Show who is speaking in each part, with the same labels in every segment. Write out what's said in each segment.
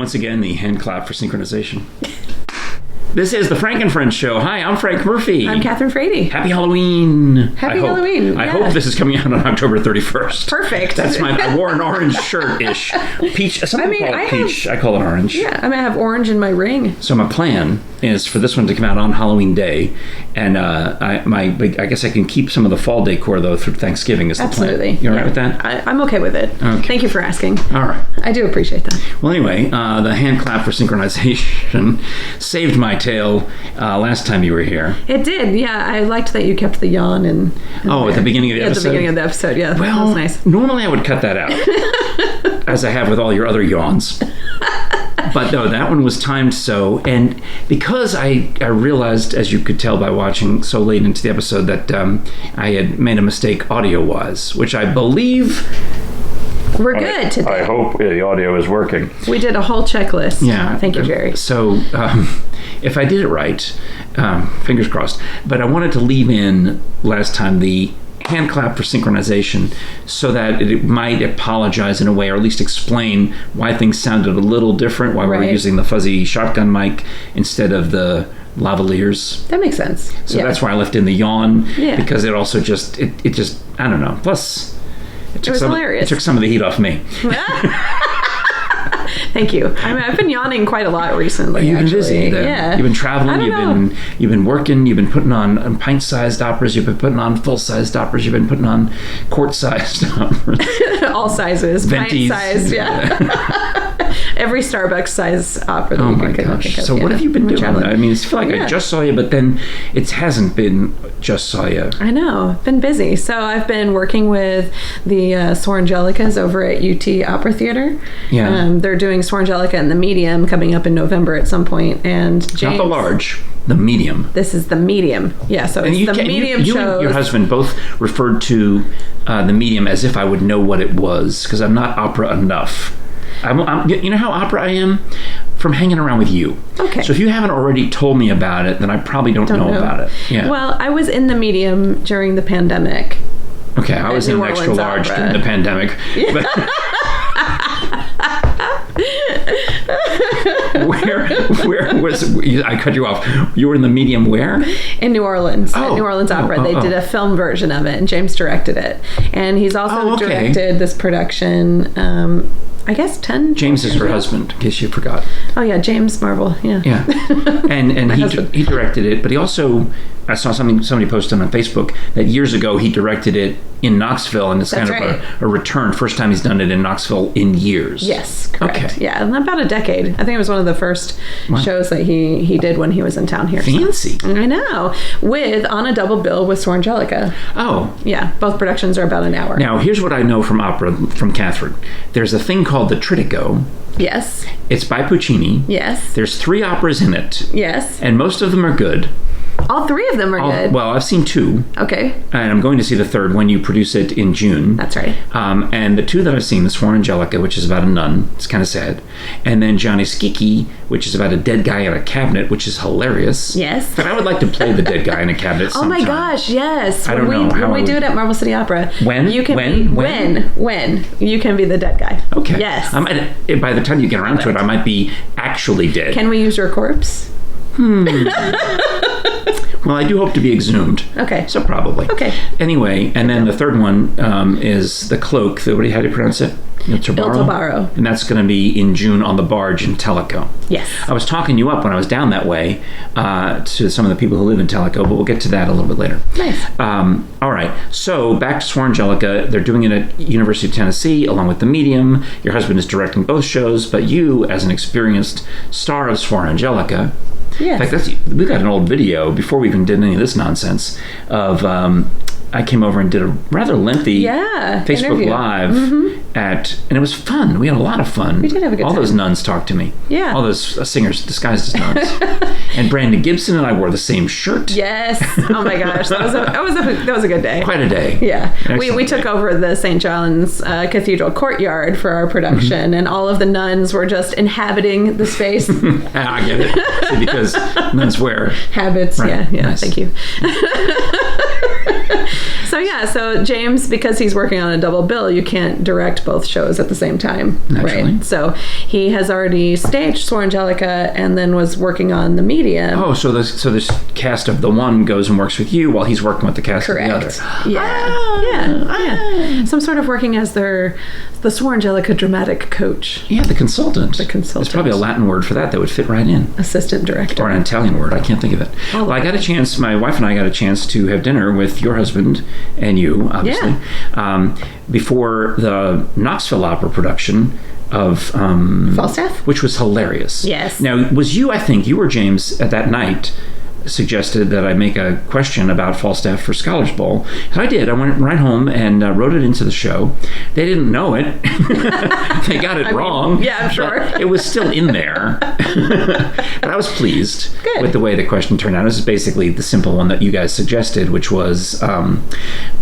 Speaker 1: once again the hand clap for synchronization. This is the Frank and Friends show. Hi, I'm Frank Murphy.
Speaker 2: I'm Kathryn Frady.
Speaker 1: Happy Halloween.
Speaker 2: Happy Halloween.
Speaker 1: I hope this is coming out on October 31st.
Speaker 2: Perfect.
Speaker 1: That's I wore an orange shirt-ish. Peach. Some people call it peach. I call it orange.
Speaker 2: Yeah, I have orange in my ring.
Speaker 1: So my plan is for this one to come out on Halloween Day. And I guess I can keep some of the fall decor, though, through Thanksgiving is the
Speaker 2: Absolutely.
Speaker 1: plan. You all right with that?
Speaker 2: I'm okay with it.
Speaker 1: Okay.
Speaker 2: Thank you for asking.
Speaker 1: All right.
Speaker 2: I do appreciate that.
Speaker 1: Well, anyway, the hand clap for synchronization saved my tail last time you were here.
Speaker 2: It did, yeah. I liked that you kept the yawn and
Speaker 1: at the beginning of the episode?
Speaker 2: At the beginning of the episode, yeah.
Speaker 1: Well,
Speaker 2: that was nice.
Speaker 1: Normally I would cut that out, as I have with all your other yawns. But no, that one was timed so, and because I realized, as you could tell by watching so late into the episode, that I had made a mistake audio-wise, which I believe...
Speaker 2: We're good today.
Speaker 1: I hope the audio is working.
Speaker 2: We did a whole checklist.
Speaker 1: Yeah.
Speaker 2: Thank you, Jere.
Speaker 1: So, if I did it right, fingers crossed, but I wanted to leave in last time the hand clap for synchronization so that it might apologize in a way, or at least explain why things sounded a little different, why we were using the fuzzy shotgun mic instead of the lavaliers.
Speaker 2: That makes sense.
Speaker 1: So that's why I left in the yawn, because it also just, I don't know. Plus, it was hilarious. It took some of the heat off me.
Speaker 2: Thank you. I've been yawning quite a lot recently.
Speaker 1: You've been
Speaker 2: busy.
Speaker 1: Yeah. You've been traveling. You've been working. You've been putting on pint-sized operas. You've been putting on full-sized operas. You've been putting on quart-sized operas.
Speaker 2: All sizes.
Speaker 1: Ventis.
Speaker 2: Pint-sized, yeah. Every Starbucks size opera that
Speaker 1: oh
Speaker 2: you
Speaker 1: my
Speaker 2: can
Speaker 1: gosh.
Speaker 2: think of.
Speaker 1: So what have you been doing?
Speaker 2: Traveling.
Speaker 1: I mean, I feel like I just saw you, but then it hasn't been just saw you.
Speaker 2: I know. I've been busy. So I've been working with the Swarangelicas over at UT Opera Theater.
Speaker 1: Yeah.
Speaker 2: They're doing Swarangellica in the medium coming up in November at some point. And James,
Speaker 1: not the large, the medium.
Speaker 2: This is the medium. Yeah, so it's the medium shows.
Speaker 1: You and your husband both referred to the medium as if I would know what it was, because I'm not opera enough. You know how opera I am? From hanging around with you.
Speaker 2: Okay.
Speaker 1: So if you haven't already told me about it, then I probably don't know about it. Yeah.
Speaker 2: Well, I was in the medium during the pandemic.
Speaker 1: Okay, I was in an extra large during the pandemic. Yeah. Where was I cut you off? You were in the medium where?
Speaker 2: In New Orleans. At New Orleans Opera. They did a film version of it, and James directed it. And he's also directed this production, I guess 10.
Speaker 1: James is her husband, in case you forgot.
Speaker 2: Oh yeah, James Marvel. Yeah.
Speaker 1: Yeah. And he directed it, but he also, I saw somebody posted on Facebook that years ago he directed it in Knoxville, and it's kind of a return. First time he's done it in Knoxville in years.
Speaker 2: Yes, correct.
Speaker 1: Okay.
Speaker 2: Yeah, and about a decade. I think it was one of the first shows that he did when he was in town here.
Speaker 1: Fancy.
Speaker 2: So. I know. On a double bill with Swarangelicca.
Speaker 1: Oh.
Speaker 2: Yeah, both productions are about an hour.
Speaker 1: Now, here's what I know from opera, from Kathryn. There's a thing called the Tritico.
Speaker 2: Yes.
Speaker 1: It's by Puccini.
Speaker 2: Yes.
Speaker 1: There's 3 operas in it.
Speaker 2: Yes.
Speaker 1: And most of them are good.
Speaker 2: All 3 of them are good.
Speaker 1: Well, I've seen 2.
Speaker 2: Okay.
Speaker 1: And I'm going to see the 3rd when you produce it in June.
Speaker 2: That's right.
Speaker 1: And the 2 that I've seen, the Swarangelicca, which is about a nun. It's kind of sad. And then Johnny Schicchi, which is about a dead guy in a cabinet, which is hilarious.
Speaker 2: Yes.
Speaker 1: But I would like to play the dead guy in a cabinet sometime.
Speaker 2: Oh my gosh, yes.
Speaker 1: I don't know how
Speaker 2: when we do it at Marble City Opera.
Speaker 1: When?
Speaker 2: You can
Speaker 1: When
Speaker 2: you can be the dead guy.
Speaker 1: Okay.
Speaker 2: Yes.
Speaker 1: By the time you get around to it, I might be actually dead.
Speaker 2: Can we use your corpse?
Speaker 1: Well, I do hope to be exhumed.
Speaker 2: Okay.
Speaker 1: So probably.
Speaker 2: Okay.
Speaker 1: Anyway, and then the 3rd one is the cloak. How do you pronounce it? Il
Speaker 2: Tobaro.
Speaker 1: And that's going to be in June on the barge in Tellico.
Speaker 2: Yes.
Speaker 1: I was talking you up when I was down that way to some of the people who live in Tellico, but we'll get to that a little bit later.
Speaker 2: Nice.
Speaker 1: All right. So back to Swarangelicca. They're doing it at University of Tennessee along with the medium. Your husband is directing both shows, but you, as an experienced star of Swarangelicca,
Speaker 2: yes.
Speaker 1: In fact, we've got an old video before we even did any of this nonsense of I came over and did a rather lengthy Facebook
Speaker 2: interview.
Speaker 1: Live and it was fun. We had a lot of fun.
Speaker 2: We did have a good time.
Speaker 1: All those nuns talked to me.
Speaker 2: Yeah.
Speaker 1: All those singers disguised as nuns. And Brandon Gibson and I wore the same shirt.
Speaker 2: Yes. Oh my gosh, that was a good day.
Speaker 1: Quite a day.
Speaker 2: Yeah. We took over the St. John's Cathedral courtyard for our production, and all of the nuns were just inhabiting the space.
Speaker 1: I get it. See, because nuns wear
Speaker 2: habits.
Speaker 1: Right.
Speaker 2: Yeah.
Speaker 1: Nice.
Speaker 2: Thank you. So James, because he's working on a double bill, you can't direct both shows at the same time.
Speaker 1: Naturally.
Speaker 2: Right? So he has already staged Suor Angelica and then was working on the medium.
Speaker 1: Oh, so this cast of the one goes and works with you while he's working with the cast of the other.
Speaker 2: Yeah. So I'm sort of working as the Suor Angelica dramatic coach.
Speaker 1: Yeah, the consultant.
Speaker 2: There's
Speaker 1: probably a Latin word for that would fit right in.
Speaker 2: Assistant director.
Speaker 1: Or an Italian word. I can't think of it. Well, I got a chance, my wife and I got a chance to have dinner with your husband and you, obviously, before the Knoxville opera production of
Speaker 2: Falstaff,
Speaker 1: which was hilarious.
Speaker 2: Yes.
Speaker 1: Now, I think you or James at that night suggested that I make a question about Falstaff for Scholars Bowl. So I did. I went right home and wrote it into the show. They didn't know it. They got it wrong.
Speaker 2: Yeah, I'm sure.
Speaker 1: It was still in there. But I was pleased with the way the question turned out. This is basically the simple one that you guys suggested, which was,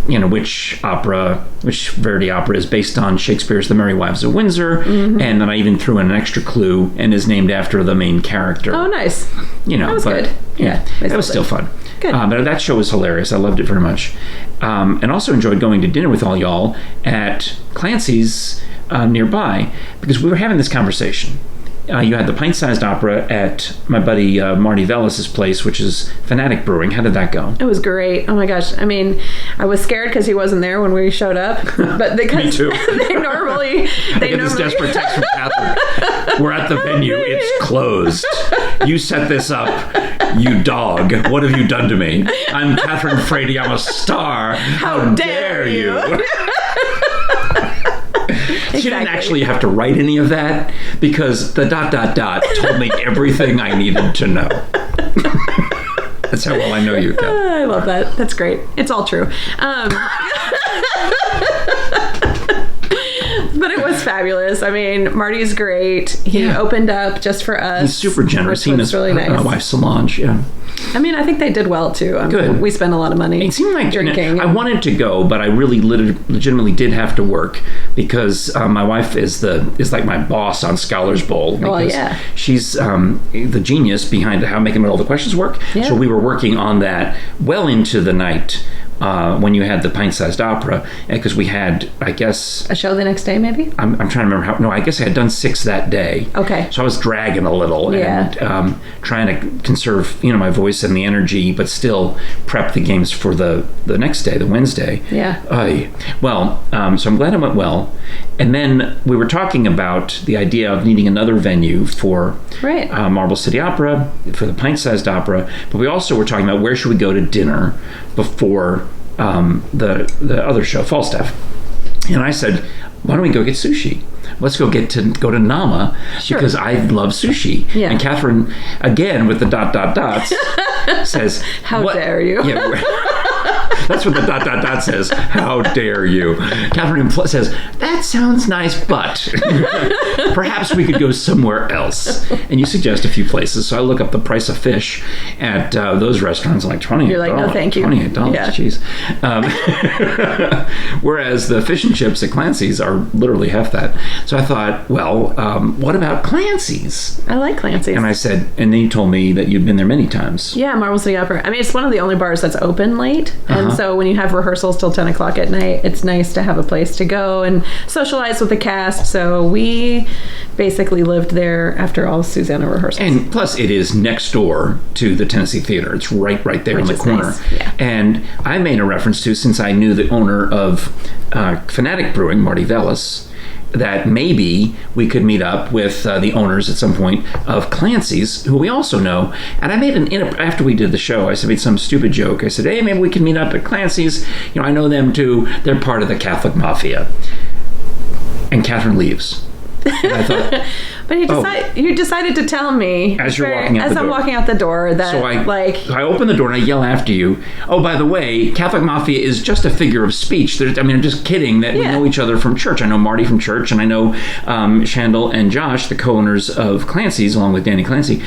Speaker 1: which Verdi opera is based on Shakespeare's The Merry Wives of Windsor. And then I even threw in an extra clue and is named after the main character.
Speaker 2: Oh, nice.
Speaker 1: That
Speaker 2: was good.
Speaker 1: Yeah, that was still fun.
Speaker 2: Good.
Speaker 1: But that show was hilarious. I loved it very much. And also enjoyed going to dinner with all y'all at Clancy's nearby because we were having this conversation. You had the Pint-Sized Opera at my buddy Marty Vellis's place, which is Fanatic Brewing. How did that go?
Speaker 2: It was great. Oh my gosh. I mean, I was scared because he wasn't there when we showed up. But because
Speaker 1: Me too.
Speaker 2: they normally...
Speaker 1: I get this desperate text from Kathryn. We're at the venue. It's closed. You set this up. You dog. What have you done to me? I'm Kathryn Frady. I'm a star. How dare you? She didn't actually have to write any of that because the ... told me everything I needed to know. That's how well I know you, Kat.
Speaker 2: I love that. That's great. It's all true. But it was fabulous. I mean, Marty's great. He opened up just for us.
Speaker 1: He's super generous. He was really nice. My wife Solange,
Speaker 2: I mean, I think they did well too.
Speaker 1: Good.
Speaker 2: We spent a lot of money.
Speaker 1: It seemed like
Speaker 2: drinking.
Speaker 1: I wanted to go, but I really legitimately did have to work because my wife is like my boss on Scholars Bowl. She's the genius behind how making all the questions work. Yeah. So we were working on that well into the night. When you had the Pint-Sized Opera, because we had, I guess...
Speaker 2: A show the next day, maybe?
Speaker 1: I'm trying to remember how... No, I guess I had done 6 that day.
Speaker 2: Okay.
Speaker 1: So I was dragging a little and trying to conserve, my voice and the energy, but still prep the games for the next day, the Wednesday.
Speaker 2: Yeah.
Speaker 1: So I'm glad it went well. And then we were talking about the idea of needing another venue for Marble City Opera, for the Pint-Sized Opera, but we also were talking about where should we go to dinner before the other show, Falstaff. And I said, why don't we go get sushi? Let's go to Nama because I love sushi. Yeah. And Kathryn, again with the ... says,
Speaker 2: how dare you?
Speaker 1: Yeah, that's what the ... says. How dare you? Kathryn says, that sounds nice, but perhaps we could go somewhere else. And you suggest a few places. So I look up the price of fish at those restaurants. I'm like, $28.
Speaker 2: You're like, no, thank you.
Speaker 1: $28, jeez. Whereas the fish and chips at Clancy's are literally half that. So I thought, what about Clancy's?
Speaker 2: I like Clancy's.
Speaker 1: And I said, and then you told me that you'd been there many times.
Speaker 2: Yeah, Marble City Opera. I mean, it's one of the only bars that's open late. And so when you have rehearsals till 10 o'clock at night, it's nice to have a place to go and socialize with the cast. So we basically lived there after all Susanna rehearsals. And
Speaker 1: plus, it is next door to the Tennessee Theater. It's right there in the corner.
Speaker 2: Nice. Yeah.
Speaker 1: And I made a reference to, since I knew the owner of Fanatic Brewing, Marty Vellis, that maybe we could meet up with the owners at some point of Clancy's, who we also know. And I made after we did the show, I made some stupid joke. I said, hey, maybe we can meet up at Clancy's. I know them too. They're part of the Catholic Mafia. And Kathryn leaves. And I thought,
Speaker 2: but you decided to tell me
Speaker 1: as I'm
Speaker 2: walking out the door that
Speaker 1: so I open the door and I yell after you. Oh, by the way, Catholic Mafia is just a figure of speech. I'm just kidding that we know each other from church. I know Marty from church, and I know Shandell and Josh, the co-owners of Clancy's, along with Danny Clancy,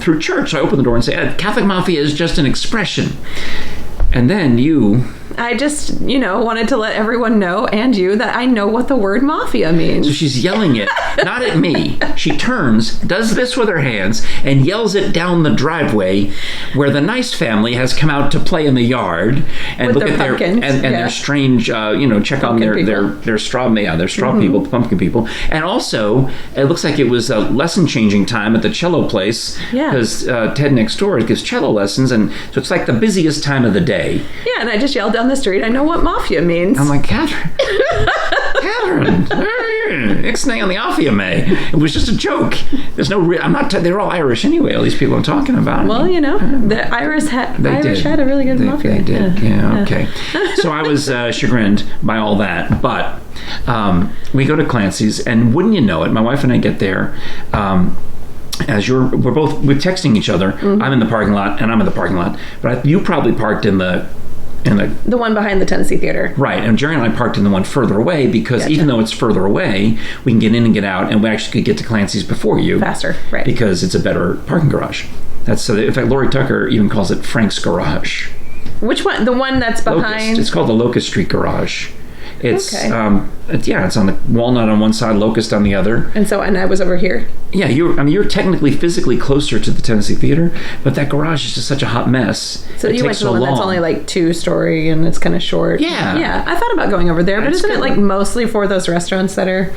Speaker 1: through church. So I open the door and say, Catholic Mafia is just an expression. And then you
Speaker 2: I just, wanted to let everyone know, and you, that I know what the word mafia means.
Speaker 1: So she's yelling it, not at me. She turns, does this with her hands, and yells it down the driveway where the nice family has come out to play in the yard and
Speaker 2: With
Speaker 1: look
Speaker 2: their
Speaker 1: at
Speaker 2: pumpkins,
Speaker 1: their their strange, check on their straw, their straw people, pumpkin people. And also, it looks like it was a lesson changing time at the cello place because Ted next door gives cello lessons, and so it's like the busiest time of the day.
Speaker 2: Yeah, and I just yelled down the street, I know what mafia means.
Speaker 1: I'm like, Kathryn, Ixnay on the Afiamay. It was just a joke. There's no I'm not. They're all Irish anyway. All these people I'm talking about.
Speaker 2: Well, the Irish had a really good mafia.
Speaker 1: They did. Yeah. Okay. So I was chagrined by all that, but we go to Clancy's, and wouldn't you know it, my wife and I get there. We're texting each other. Mm-hmm. I'm in the parking lot, and I'm in the parking lot. But you probably parked in the
Speaker 2: one behind the Tennessee Theater.
Speaker 1: Right, and Jere and I parked in the one further away because even though it's further away, we can get in and get out, and we actually could get to Clancy's before you.
Speaker 2: Faster, right.
Speaker 1: Because it's a better parking garage. In fact, Lori Tucker even calls it Frank's Garage.
Speaker 2: Which one? The one that's behind?
Speaker 1: Locust. It's called the Locust Street Garage. It's
Speaker 2: okay.
Speaker 1: It's on the Walnut on one side, Locust on the other.
Speaker 2: And I was over here.
Speaker 1: Yeah, you're technically physically closer to the Tennessee Theater, but that garage is just such a hot mess.
Speaker 2: So you went to the one that's only like 2-story and it's kind of short.
Speaker 1: Yeah.
Speaker 2: I thought about going over there, but isn't it like mostly for those restaurants that are?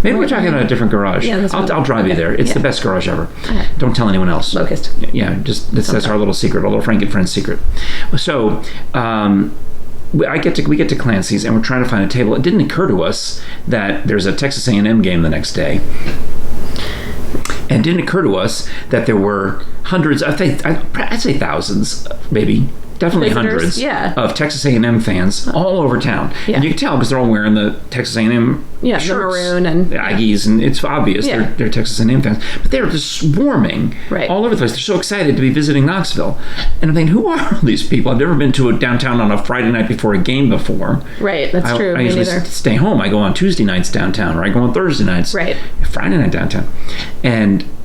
Speaker 1: Maybe we're talking about a different garage.
Speaker 2: Yeah,
Speaker 1: I'll drive you there. It's the best garage ever.
Speaker 2: Okay.
Speaker 1: Don't tell anyone else.
Speaker 2: Locust.
Speaker 1: Yeah, that's our little secret, our little Frank and Friends secret. So. We get to Clancy's, and we're trying to find a table. It didn't occur to us that there's a Texas A&M game the next day. And it didn't occur to us that there were hundreds, I'd say thousands, maybe, definitely
Speaker 2: visitors,
Speaker 1: hundreds of Texas A&M fans all over town.
Speaker 2: Yeah.
Speaker 1: And you can tell because they're all wearing the Texas A&M shirts,
Speaker 2: the maroon and
Speaker 1: the Aggies, and it's obvious they're Texas A&M fans. But they're just swarming all over the place. They're so excited to be visiting Knoxville. And I'm thinking, who are all these people? I've never been to a downtown on a Friday night before a game before.
Speaker 2: Right, that's true.
Speaker 1: I usually stay home. I go on Tuesday nights downtown, or I go on Thursday nights.
Speaker 2: Right.
Speaker 1: Friday night downtown.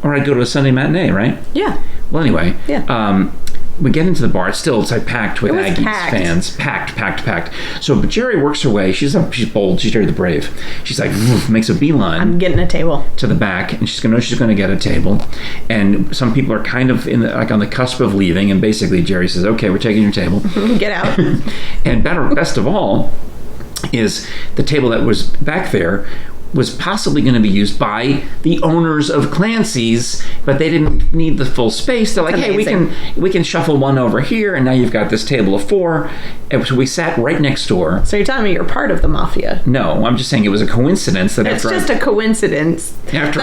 Speaker 1: Or I go to a Sunday matinee, right?
Speaker 2: Yeah.
Speaker 1: Well, anyway.
Speaker 2: Yeah.
Speaker 1: We get into the bar. It's like packed with Aggies fans. Packed. So Jere works her way. She's bold. She's Jere the Brave. She's like, makes a beeline.
Speaker 2: I'm getting a table.
Speaker 1: To the back, and she's going to get a table. And some people are kind of on the cusp of leaving, and basically Jere says, okay, we're taking your table.
Speaker 2: Get out.
Speaker 1: And best of all is the table that was back there was possibly going to be used by the owners of Clancy's, but they didn't need the full space. They're like, hey, we can shuffle one over here, and now you've got this table of 4. And so we sat right next door.
Speaker 2: So you're telling me you're part of the mafia?
Speaker 1: No, I'm just saying it was a coincidence that
Speaker 2: it's just a coincidence. That's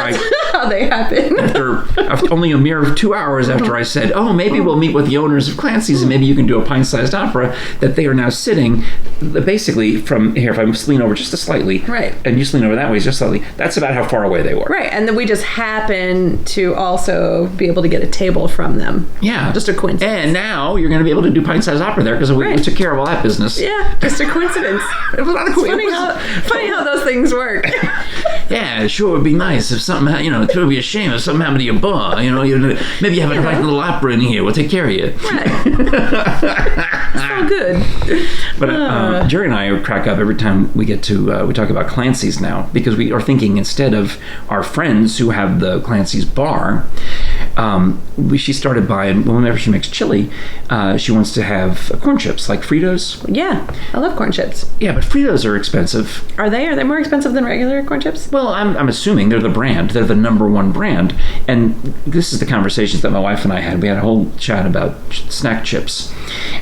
Speaker 2: how they happen.
Speaker 1: After only a mere 2 hours after I said, oh, maybe we'll meet with the owners of Clancy's, and maybe you can do a Pint-Sized Opera, that they are now sitting basically from here. If I lean over just slightly,
Speaker 2: right,
Speaker 1: and you just lean over that way just slightly, that's about how far away they were.
Speaker 2: Right, and then we just happen to also be able to get a table from them.
Speaker 1: Yeah.
Speaker 2: Just a coincidence.
Speaker 1: And now you're going to be able to do Pint-Sized Opera there because we took care of all that business.
Speaker 2: Yeah, just a coincidence.
Speaker 1: It was not a
Speaker 2: coincidence. Funny how those things work.
Speaker 1: Yeah, sure, it would be nice if something, it would be a shame if something happened to your bar. Maybe you have a nice little opera in here. We'll take care of you.
Speaker 2: Right. It's all good.
Speaker 1: But Jere and I crack up every time we get to, we talk about Clancy's now, because we are thinking instead of our friends who have the Clancy's bar, she started buying, whenever she makes chili, she wants to have corn chips, like Fritos.
Speaker 2: Yeah, I love corn chips.
Speaker 1: Yeah, but Fritos are expensive.
Speaker 2: Are they? Are they more expensive than regular corn chips?
Speaker 1: Well, I'm assuming they're the brand. They're the number one brand. And this is the conversations that my wife and I had. We had a whole chat about snack chips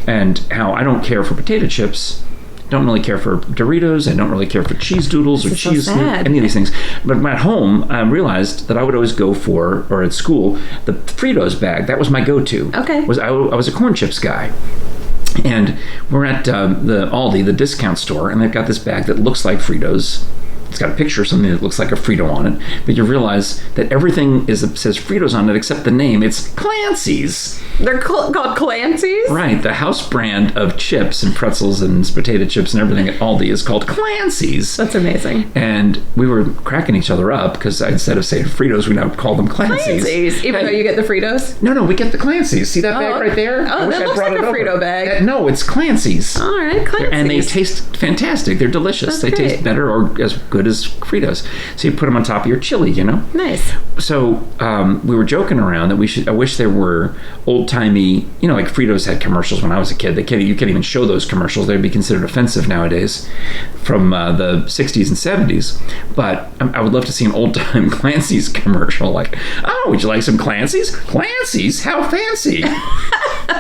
Speaker 1: and how I don't care for potato chips. Don't really care for Doritos. I don't really care for cheese doodles or cheese, any of these things. But at home, I realized that I would always go for, or at school, the Fritos bag. That was my go-to.
Speaker 2: Okay.
Speaker 1: I was a corn chips guy. And we're at the Aldi, the discount store, and they've got this bag that looks like Fritos. it's got a picture of something that looks like a Frito on it, but you realize that everything says Fritos on it except the name. It's Clancy's.
Speaker 2: They're called Clancy's?
Speaker 1: Right. The house brand of chips and pretzels and potato chips and everything at Aldi is called Clancy's.
Speaker 2: That's amazing.
Speaker 1: And we were cracking each other up because instead of saying Fritos, we now call them Clancy's.
Speaker 2: Even though you get the Fritos?
Speaker 1: No, we get the Clancy's. See that bag right there?
Speaker 2: Oh, that looks like a Frito bag.
Speaker 1: No, it's Clancy's.
Speaker 2: All right, Clancy's.
Speaker 1: And they taste fantastic. They're delicious. They taste better or as good as Fritos. So you put them on top of your chili,
Speaker 2: Nice.
Speaker 1: So we were joking around that I wish there were old-timey, like Fritos had commercials when I was a kid. You can't even show those commercials. They'd be considered offensive nowadays from the 60s and 70s. But I would love to see an old-time Clancy's commercial like, oh, would you like some Clancy's? Clancy's? How fancy.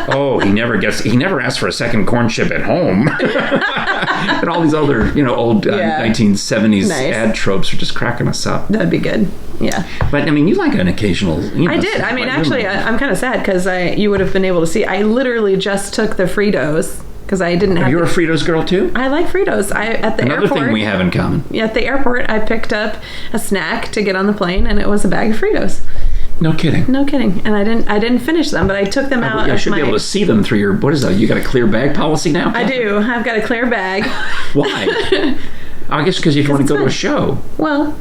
Speaker 1: Oh, he never asked for a second corn chip at home. And all these other, old 1970s ad tropes are just cracking us up.
Speaker 2: That'd be good. Yeah.
Speaker 1: But, you like an occasional...
Speaker 2: I did. Actually, I'm kind of sad because you would have been able to see. I literally just took the Fritos because I didn't have...
Speaker 1: You're a Fritos girl, too?
Speaker 2: I like Fritos. At the
Speaker 1: Another thing we have in common.
Speaker 2: Yeah, at the airport, I picked up a snack to get on the plane, and it was a bag of Fritos.
Speaker 1: No kidding.
Speaker 2: No kidding. And I didn't finish them, but I took them out.
Speaker 1: I should be able to see them through your... What is that? You got a clear bag policy now?
Speaker 2: I do. I've got a clear bag.
Speaker 1: Why? I guess because you want to go to a show.
Speaker 2: Well,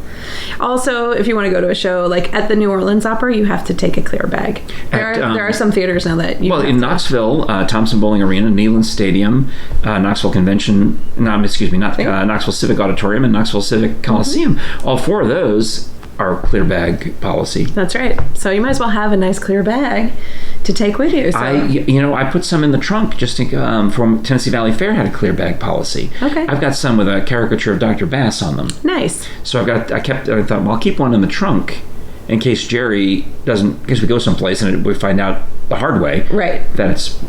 Speaker 2: also, if you want to go to a show, like at the New Orleans Opera, you have to take a clear bag. There are some theaters now that you
Speaker 1: Well, in Knoxville, Thompson Bowling Arena, Neyland Stadium, Knoxville Knoxville Civic Auditorium, and Knoxville Civic Coliseum. Mm-hmm. All four of those are clear bag policy.
Speaker 2: That's right. So you might as well have a nice clear bag to take with you. So.
Speaker 1: I put some in the trunk just from Tennessee Valley Fair had a clear bag policy.
Speaker 2: Okay.
Speaker 1: I've got some with a caricature of Dr. Bass on them.
Speaker 2: Nice.
Speaker 1: So I thought, well, I'll keep one in the trunk in case Jere doesn't, because we go someplace and we find out the hard way that it's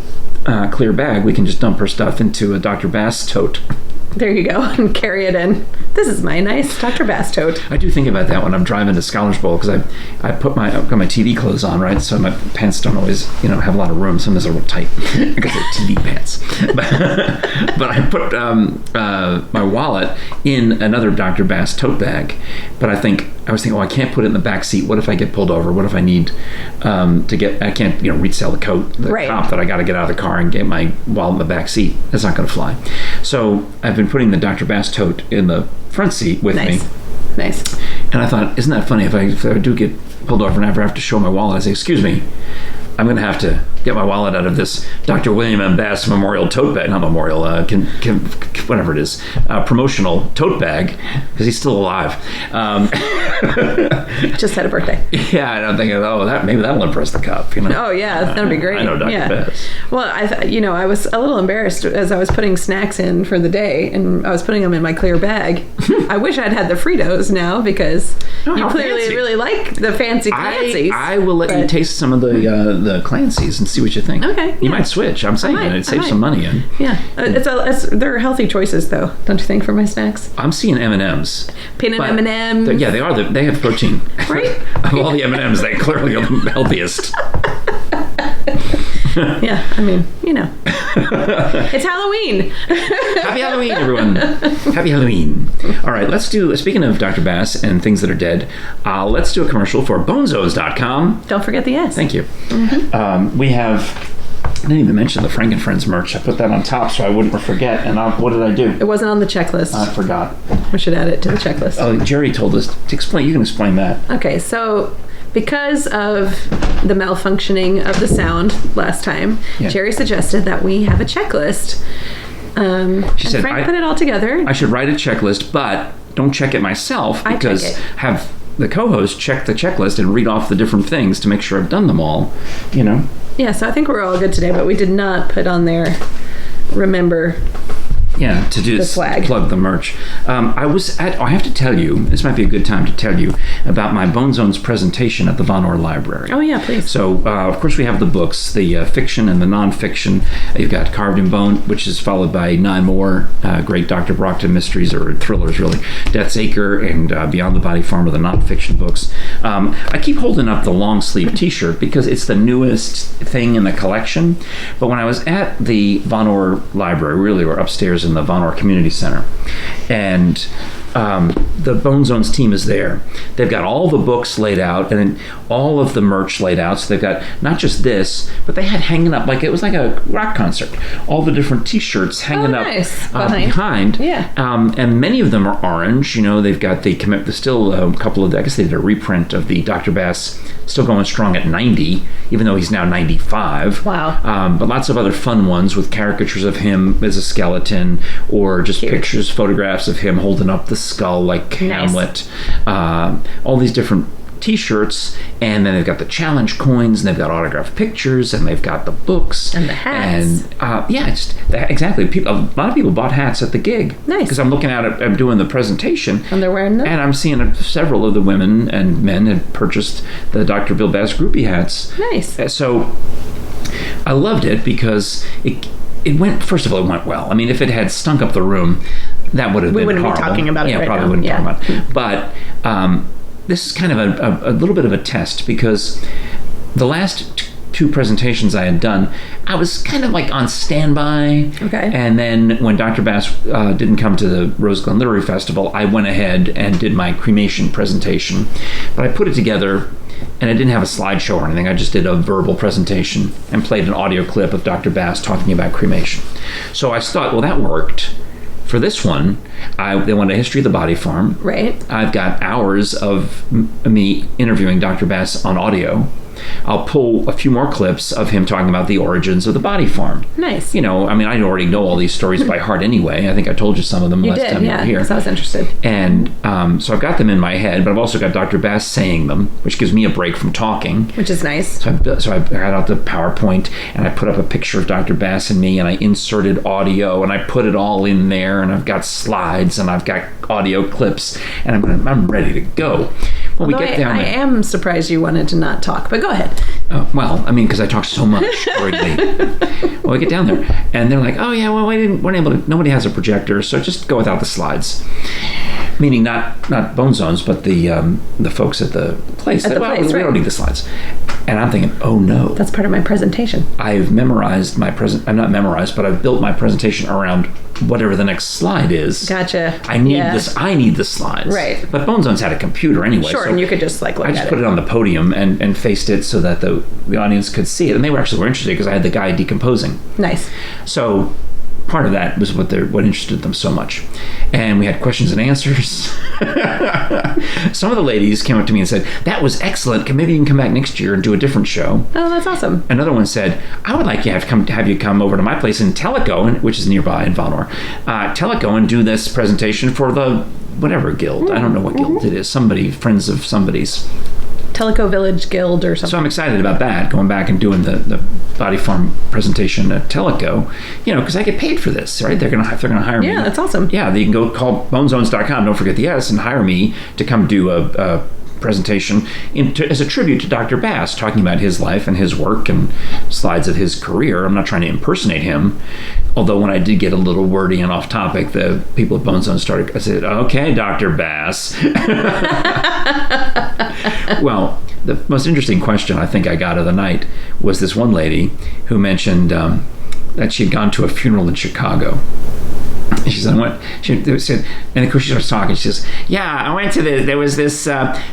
Speaker 1: a clear bag, we can just dump her stuff into a Dr. Bass tote.
Speaker 2: There you go, and carry it in. This is my nice Dr. Bass tote.
Speaker 1: I do think about that when I'm driving to Scholars Bowl because I've got my TV clothes on, right? So my pants don't always, have a lot of room. Sometimes they're real tight because they're TV pants. But I put my wallet in another Dr. Bass tote bag. But I was thinking, I can't put it in the back seat. What if I get pulled over? What if I need I can't, resell the coat, cop that I got to get out of the car and get my wallet in the back seat. That's not going to fly. So I've been putting the Dr. Bass tote in the front seat with me.
Speaker 2: Nice.
Speaker 1: And I thought, isn't that funny if I do get pulled over and I ever have to show my wallet? I say, excuse me, I'm going to have to get my wallet out of this Dr. William M. Bass Memorial tote bag, not memorial, whatever it is, promotional tote bag, because he's still alive.
Speaker 2: Just had a birthday.
Speaker 1: Yeah, and I'm thinking, maybe that'll impress the cop.
Speaker 2: Oh yeah, that'd be great.
Speaker 1: I know Dr. Bass.
Speaker 2: Well, I was a little embarrassed as I was putting snacks in for the day, and I was putting them in my clear bag. I wish I'd had the Fritos now because you clearly really like the fancy Clancy's.
Speaker 1: I will let you taste some of the Clancy's and see what you think.
Speaker 2: Okay.
Speaker 1: You might switch. I'm saying it saves some money in.
Speaker 2: Yeah. They're healthy choices though, don't you think, for my snacks?
Speaker 1: I'm seeing M&Ms.
Speaker 2: Peanut M&Ms.
Speaker 1: Yeah, they are. They have protein.
Speaker 2: Right?
Speaker 1: Of all the M&Ms, they clearly are the healthiest.
Speaker 2: Yeah, it's Halloween.
Speaker 1: Happy Halloween, everyone. Happy Halloween. All right, speaking of Dr. Bass and things that are dead, let's do a commercial for bonezos.com.
Speaker 2: Don't forget the S.
Speaker 1: Thank you. Mm-hmm. We have... I didn't even mention the Franken Friends merch. I put that on top so I wouldn't forget. And what did I do?
Speaker 2: It wasn't on the checklist.
Speaker 1: I forgot.
Speaker 2: We should add it to the checklist.
Speaker 1: Oh, Jere told us to explain. You can explain that.
Speaker 2: Okay, so because of the malfunctioning of the sound last time, Jere suggested that we have a checklist. She said, Frank put it all together.
Speaker 1: I should write a checklist, but don't check it myself because have the co-host check the checklist and read off the different things to make sure I've done them all,
Speaker 2: Yeah, so I think we're all good today, but we did not put on there, remember...
Speaker 1: Yeah, to do plug the merch. I have to tell you, this might be a good time to tell you about my Bone Zones presentation at the Von Orr Library.
Speaker 2: Oh yeah, please.
Speaker 1: So, of course, we have the books, the fiction and the nonfiction. You've got Carved in Bone, which is followed by 9 more great Dr. Brockton mysteries, or thrillers, really. Death's Acre and Beyond the Body Farm are the nonfiction books. I keep holding up the long sleeve t-shirt because it's the newest thing in the collection. But when I was at the Von Orr Library, really, we're upstairs in the Von Orr Community Center, and the Bone Zones team is there. They've got all the books laid out and then all of the merch laid out. So they've got not just this, but they had hanging up like it was like a rock concert. All the different T-shirts hanging up behind.
Speaker 2: Yeah.
Speaker 1: And many of them are orange. They've got still a couple of, I guess they did a reprint of the Dr. Bass still going strong at 90, even though he's now 95.
Speaker 2: Wow.
Speaker 1: But lots of other fun ones with caricatures of him as a skeleton or just pictures, photographs of him holding up the skull like Hamlet. All these different T-shirts, and then they've got the challenge coins, and they've got autographed pictures, and they've got the books
Speaker 2: and the hats.
Speaker 1: And exactly. A lot of people bought hats at the gig.
Speaker 2: Nice.
Speaker 1: Because I'm looking at it, I'm doing the presentation,
Speaker 2: and they're wearing them.
Speaker 1: And I'm seeing several of the women and men had purchased the Dr. Bill Bass groupie hats.
Speaker 2: Nice.
Speaker 1: So I loved it because it went. First of all, it went well. I mean, if it had stunk up the room, that would have been horrible.
Speaker 2: We wouldn't be talking about it right
Speaker 1: probably
Speaker 2: now.
Speaker 1: Wouldn't talk about it. But this is kind of a little bit of a test because the last two presentations I had done, I was kind of like on standby.
Speaker 2: Okay.
Speaker 1: And then when Dr. Bass didn't come to the Rose Glen Literary Festival, I went ahead and did my cremation presentation. But I put it together, and I didn't have a slideshow or anything. I just did a verbal presentation and played an audio clip of Dr. Bass talking about cremation. So I thought, well, that worked. For this one, they wanted a history of the body farm.
Speaker 2: Right.
Speaker 1: I've got hours of me interviewing Dr. Bass on audio. I'll pull a few more clips of him talking about the origins of the body farm.
Speaker 2: Nice.
Speaker 1: I already know all these stories by heart anyway. I think I told you some of them last time you were here.
Speaker 2: Yeah, because I was interested.
Speaker 1: And so I've got them in my head, but I've also got Dr. Bass saying them, which gives me a break from talking.
Speaker 2: Which is nice.
Speaker 1: So I got out the PowerPoint, and I put up a picture of Dr. Bass and me, and I inserted audio, and I put it all in there, and I've got slides, and I've got audio clips, and I'm ready to go. Well, we get down there.
Speaker 2: I am surprised you wanted to not talk, but go ahead.
Speaker 1: Because I talk so much already. Well, we get down there, and they're like, "Oh yeah, well, weren't able to. Nobody has a projector, so just go without the slides." Meaning not Bone Zones, but the folks at the place. We don't need the slides. And I'm thinking, oh no,
Speaker 2: that's part of my presentation.
Speaker 1: I've memorized I'm not memorized, but I've built my presentation around whatever the next slide is.
Speaker 2: Gotcha.
Speaker 1: I need the slides.
Speaker 2: Right.
Speaker 1: But Bone Zones had a computer anyway.
Speaker 2: Sure,
Speaker 1: so
Speaker 2: and you could just look at it.
Speaker 1: I just put it on the podium and faced it so that the audience could see it, and they were interested because I had the guy decomposing.
Speaker 2: Nice.
Speaker 1: So part of that was what interested them so much. And we had questions and answers. Some of the ladies came up to me and said, "That was excellent. Maybe you can come back next year and do a different show."
Speaker 2: Oh, that's awesome.
Speaker 1: Another one said, "I would like to have you come over to my place in Tellico," which is nearby in Valnor, Tellico, and do this presentation for the whatever guild. I don't know what guild it is. Somebody, friends of somebody's.
Speaker 2: Tellico Village Guild or something.
Speaker 1: So I'm excited about that, going back and doing the body farm presentation at Tellico, because I get paid for this, right? They're gonna hire me.
Speaker 2: Yeah, that's awesome.
Speaker 1: Yeah, they can go call bonezones.com, don't forget the S, and hire me to come do a presentation as a tribute to Dr. Bass, talking about his life and his work and slides of his career. I'm not trying to impersonate him, although when I did get a little wordy and off topic, the people at Bone Zone I said, "Okay, Dr. Bass." Well, the most interesting question I think I got of the night was this one lady who mentioned that she had gone to a funeral in Chicago. And she said, and of course she starts talking. She says, "Yeah, I went to there was this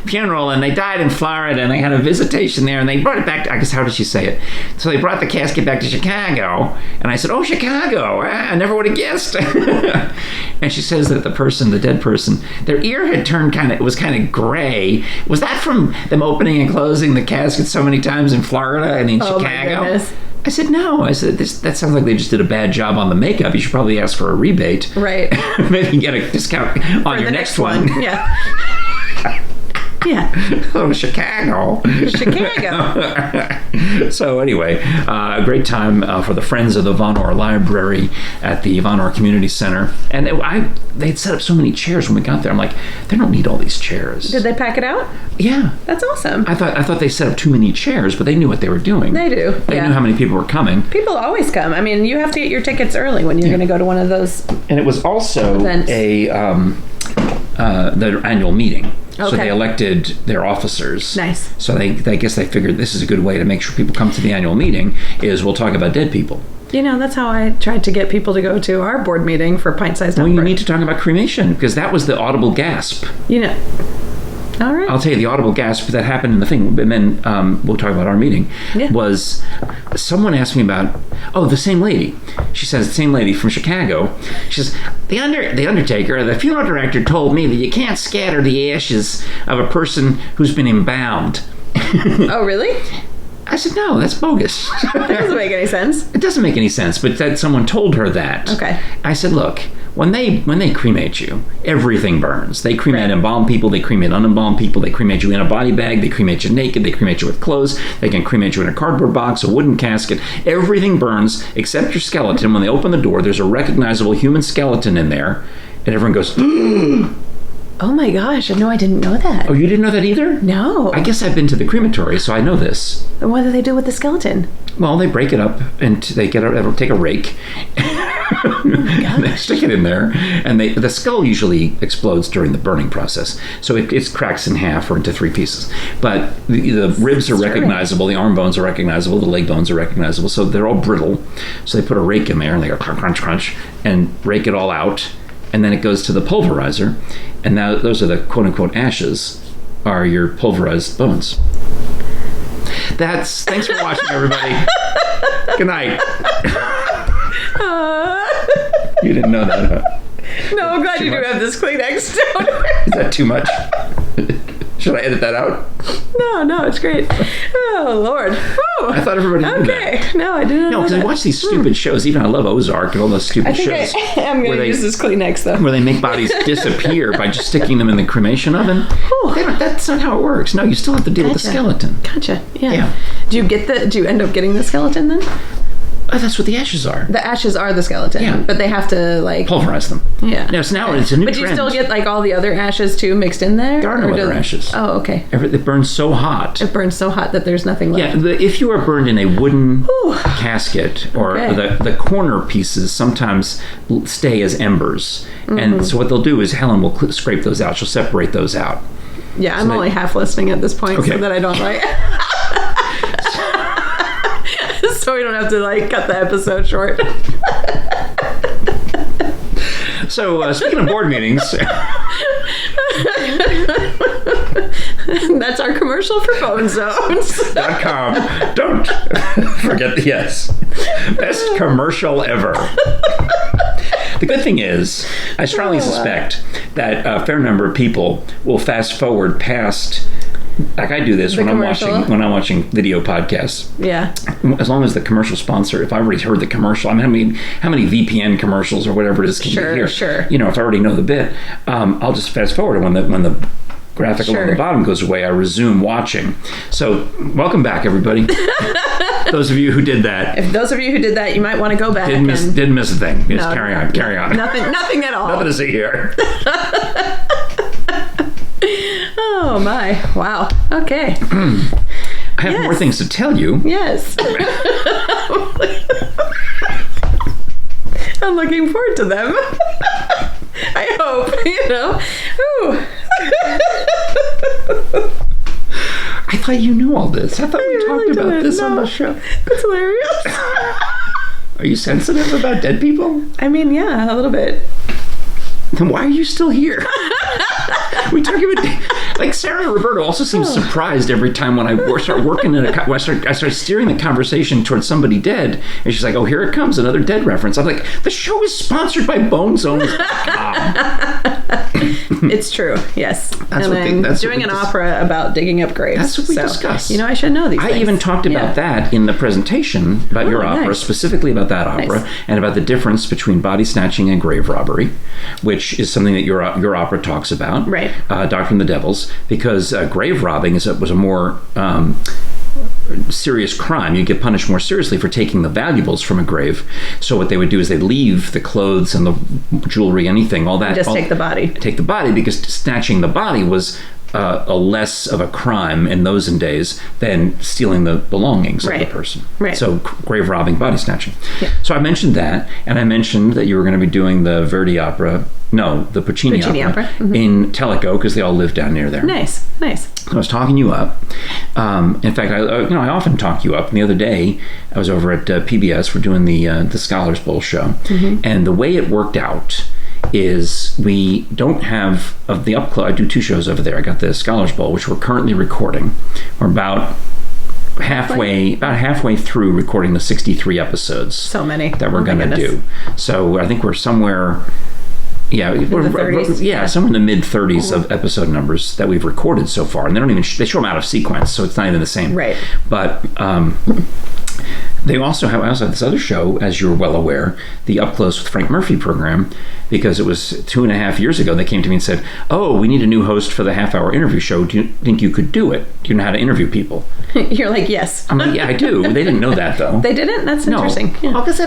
Speaker 1: funeral, and they died in Florida, and I had a visitation there, and they brought it back I guess, how did she say it? So they brought the casket back to Chicago." And I said, "Oh, Chicago, I never would have guessed." And she says that the dead person, their ear had turned was kind of gray. Was that from them opening and closing the casket so many times in Florida and in Chicago?
Speaker 2: My goodness.
Speaker 1: I said, "No." I said, that sounds like they just did a bad job on the makeup. You should probably ask for a rebate.
Speaker 2: Right.
Speaker 1: Maybe get a discount on your next one.
Speaker 2: Yeah. Yeah.
Speaker 1: Oh, Chicago. So anyway, a great time for the Friends of the Vonore Library at the Vonore Community Center. And they'd set up so many chairs when we got there. I'm like, they don't need all these chairs.
Speaker 2: Did they pack it out?
Speaker 1: Yeah.
Speaker 2: That's awesome.
Speaker 1: I thought they set up too many chairs, but they knew what they were doing.
Speaker 2: They do.
Speaker 1: They knew how many people were coming.
Speaker 2: People always come. I mean, you have to get your tickets early when you're going to go to one of those
Speaker 1: And it was also
Speaker 2: events.
Speaker 1: their annual meeting.
Speaker 2: Okay.
Speaker 1: So they elected their officers.
Speaker 2: Nice.
Speaker 1: So I guess they figured this is a good way to make sure people come to the annual meeting is we'll talk about dead people.
Speaker 2: That's how I tried to get people to go to our board meeting for Pint-Sized Opera.
Speaker 1: Well, you need to talk about cremation, because that was the audible gasp.
Speaker 2: All right.
Speaker 1: I'll tell you, the audible gasp that happened in the thing, and then we'll talk about our meeting, was someone asked me about, the same lady. She says, the same lady from Chicago. She says, the undertaker, the funeral director told me that you can't scatter the ashes of a person who's been embalmed.
Speaker 2: Oh, really?
Speaker 1: I said, no, that's bogus.
Speaker 2: That doesn't make any sense.
Speaker 1: It doesn't make any sense, but that someone told her that.
Speaker 2: Okay.
Speaker 1: I said, look, when they cremate you, everything burns. They cremate embalmed people, they cremate unembalmed people, they cremate you in a body bag, they cremate you naked, they cremate you with clothes, they can cremate you in a cardboard box, a wooden casket. Everything burns except your skeleton. When they open the door, there's a recognizable human skeleton in there, and everyone goes,
Speaker 2: oh my gosh, no, I didn't know that.
Speaker 1: Oh, you didn't know that either?
Speaker 2: No.
Speaker 1: I guess I've been to the crematory, so I know this.
Speaker 2: What do they do with the skeleton?
Speaker 1: Well, they break it up and they take a rake. And they stick it in there, and the skull usually explodes during the burning process, so it cracks in half or into 3 pieces. But the ribs are recognizable, the arm bones are recognizable, the leg bones are recognizable, so they're all brittle. So they put a rake in there, and they go crunch, crunch, crunch, and rake it all out, and then it goes to the pulverizer, and now those are the quote-unquote ashes, are your pulverized bones. Thanks for watching, everybody. Good night. You didn't know that, huh?
Speaker 2: No, I'm glad you do have this Kleenex down.
Speaker 1: Is that too much? Should I edit that out?
Speaker 2: No, it's great. Oh, Lord. Whew.
Speaker 1: I thought everybody knew that.
Speaker 2: Okay. No, I didn't know
Speaker 1: because I watch these stupid shows. Even I love Ozark and all those stupid shows.
Speaker 2: I'm going to use this Kleenex, though.
Speaker 1: Where they make bodies disappear by just sticking them in the cremation oven. That's not how it works. No, you still have to deal with the skeleton.
Speaker 2: Gotcha. Yeah. Do you end up getting the skeleton then?
Speaker 1: Oh, that's what the ashes are.
Speaker 2: The ashes are the skeleton.
Speaker 1: Yeah.
Speaker 2: But they have to,
Speaker 1: pulverize them.
Speaker 2: Yeah.
Speaker 1: Now, it's a new trend.
Speaker 2: But do you still get, all the other ashes, too, mixed in there?
Speaker 1: There are no other ashes.
Speaker 2: Oh, okay.
Speaker 1: It burns so hot.
Speaker 2: It burns so hot that there's nothing left.
Speaker 1: Yeah, if you are burned in a wooden casket, or the corner pieces sometimes stay as embers. Mm-hmm. And so what they'll do is Helen will scrape those out. She'll separate those out.
Speaker 2: Yeah, I'm only half listening at this point, so that I don't, so we don't have to cut the episode short.
Speaker 1: So speaking of board meetings,
Speaker 2: that's our commercial for Bone Zones.com.
Speaker 1: Don't forget the S. Best commercial ever. The good thing is, I strongly suspect that a fair number of people will fast forward past. Like I do this when I'm watching video podcasts.
Speaker 2: Yeah.
Speaker 1: As long as the commercial sponsor, if I already heard the commercial, how many VPN commercials or whatever it is can you hear?
Speaker 2: Sure.
Speaker 1: If I already know the bit, I'll just fast forward when the graphic along the bottom goes away. I resume watching. So welcome back, everybody. Those of you who did that.
Speaker 2: If those of you who did that, you might want to go back.
Speaker 1: Didn't miss a thing. Just carry on.
Speaker 2: Nothing at all.
Speaker 1: Nothing to see here.
Speaker 2: Oh my. Wow. Okay.
Speaker 1: I have more things to tell you.
Speaker 2: Yes. I'm looking forward to them. I hope, Ooh.
Speaker 1: I thought you knew all this. I thought we talked about this on the show.
Speaker 2: It's hilarious.
Speaker 1: Are you sensitive about dead people?
Speaker 2: I mean, yeah, a little bit.
Speaker 1: Then why are you still here? We talk about Sarah and Roberto also seem surprised every time when I start working I start steering the conversation towards somebody dead, and she's like, "Oh, here it comes, another dead reference." I'm like, "The show is sponsored by BoneZones.com."
Speaker 2: It's true, yes. That's doing an opera about digging up graves.
Speaker 1: That's what we discussed.
Speaker 2: I should know these things.
Speaker 1: I even talked about that in the presentation about your opera, specifically about that opera, and about the difference between body snatching and grave robbery, which is something that your opera talks about.
Speaker 2: Right.
Speaker 1: Doctrine of the Devils, because grave robbing was a more serious crime. You get punished more seriously for taking the valuables from a grave. So what they would do is they'd leave the clothes and the jewelry, anything, all that.
Speaker 2: Take the body.
Speaker 1: Take the body, because snatching the body was a less of a crime in those days than stealing the belongings of the person.
Speaker 2: Right.
Speaker 1: So grave robbing, body snatching.
Speaker 2: Yeah.
Speaker 1: So I mentioned that, and I mentioned that you were going to be doing the Verdi opera. No, the Puccini opera. Mm-hmm. In Tellico, because they all live down near there.
Speaker 2: Nice.
Speaker 1: I was talking you up. In fact, I often talk you up. And the other day, I was over at PBS. We're doing the Scholars Bowl show, and the way it worked out is we don't have of the up close. I do 2 shows over there. I got the Scholars Bowl, which we're currently recording. We're about halfway through recording the 63 episodes.
Speaker 2: So many
Speaker 1: that we're going to do. So I think we're somewhere. Yeah, somewhere in the mid 30s of episode numbers that we've recorded so far, and they show them out of sequence, so it's not even the same.
Speaker 2: Right.
Speaker 1: But I also have this other show, as you're well aware, the Up Close with Frank Murphy program, because it was 2.5 years ago they came to me and said, "Oh, we need a new host for the half-hour interview show. Do you think you could do it? Do you know how to interview people?"
Speaker 2: You're like, yes.
Speaker 1: I'm like, yeah, I do. They didn't know that though.
Speaker 2: They didn't? That's interesting.
Speaker 1: No, because